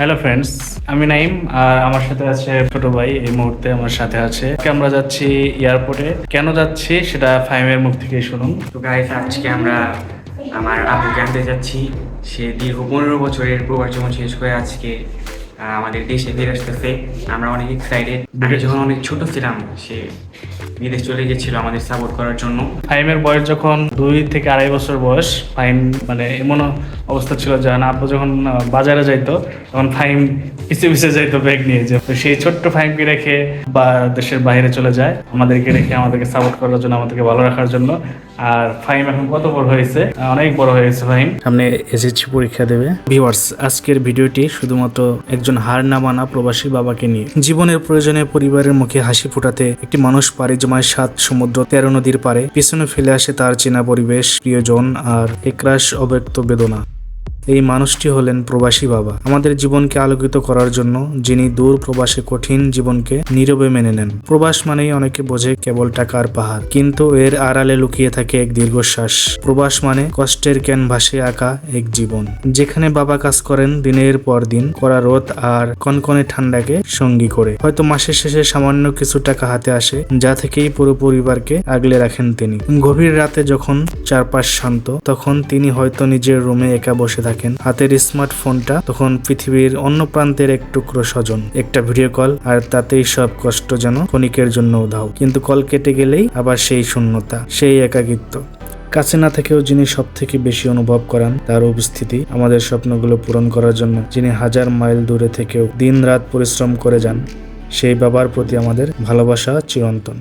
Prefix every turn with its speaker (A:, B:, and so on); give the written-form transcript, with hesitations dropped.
A: Hello friends, আমি নাইম আর আমার সাথে আছে ছোট ভাই। এই মুহূর্তে আমার সাথে আছে। আমরা যাচ্ছি এয়ারপোর্টে। কেন যাচ্ছি সেটা ফাহিমের মুখ থেকে শুনুন।
B: তো গাইস, আজকে আমরা আমার আব্বুকে আনতে যাচ্ছি। সে দীর্ঘ 15 বছরের প্রবাস জীবন শেষ করে আজকে আমাদের দেশে ফিরে আসতেছে। আমরা অনেক এক্সাইটেড। আমি যখন অনেক ছোট ছিলাম, সে বিদেশ চলে গেছিল আমাদের সাপোর্ট করার জন্য।
A: ফাহিমের বয়স যখন 2 থেকে 2.5 বছর বয়স, ফাহিম মানে এমন অবস্থা ছিল যে আব্বু যখন বাজারে যাইতো তখন ফাহিম পিছিয়ে পিছিয়ে যাইতো ব্যাগ নিয়ে। যে তো সেই ছোট্ট ফাহিমকে রেখে বা দেশের বাইরে চলে যায়, আমাদেরকে রেখে আমাদেরকে সাপোর্ট করার জন্য, আমাদেরকে ভালো রাখার জন্য। আর ফাহিম এখন কত বড় হয়েছে, অনেক বড় হয়েছে ফাহিম। সামনে এসএসসি পরীক্ষা দেবে। ভিউয়ার্স, আজকের ভিডিওটি শুধুমাত্র একজন হার না মানা প্রবাসী বাবাকে নিয়ে। জীবনের প্রয়োজনে পরিবারের মুখে হাসি ফোটাতে একটি মানুষ পাড়ি জমায় 7 সমুদ্র 13 নদীর পারে। পিছনে ফেলে আসে তার চেনা পরিবেশ, প্রিয়জন আর একরাশ অব্যক্ত বেদনা। এই মানুষটি হলেন প্রবাসী বাবা, আমাদের জীবনকে আলোকিত করার জন্য, যিনি দূর প্রবাসে কঠিন জীবনকে নীরবে মেনে নেন। প্রবাস মানেই অনেকে বোঝে কেবল টাকার পাহাড়, কিন্তু এর আড়ালে লুকিয়ে থাকে এক দীর্ঘশ্বাস। প্রবাস মানে কষ্টের ক্যানভাসে আঁকা এক জীবন, যেখানে বাবা কাজ করেন দিনের পর দিন, কড়া রোদ আর কনকনে ঠান্ডাকে সঙ্গী করে। হয়তো মাসের শেষে সামান্য কিছু টাকা হাতে আসে, যা থেকেই পুরো পরিবারকে আগলে রাখেন তিনি। গভীর রাতে যখন চারপাশ শান্ত, তখন তিনি হয়তো নিজের রুমে একা বসে থাকেন। হাতের স্মার্টফোনটা তখন পৃথিবীর অন্য প্রান্তের এক টুকরো স্বজন, একটা ভিডিও কল, আর তাতেই সব কষ্ট যেন ক্ষণিকের জন্য উধাও। কিন্তু কল কেটে গেলেই আবার সেই শূন্যতা, সেই একাকিত্ব। কাছে না থেকেও যিনি সব থেকে বেশি অনুভব করান তার উপস্থিতি, আমাদের স্বপ্নগুলো পূরণ করার জন্য যিনি হাজার মাইল দূরে থেকেও দিন রাত পরিশ্রম করে যান, সেই বাবার প্রতি আমাদের ভালোবাসা চিরন্তন।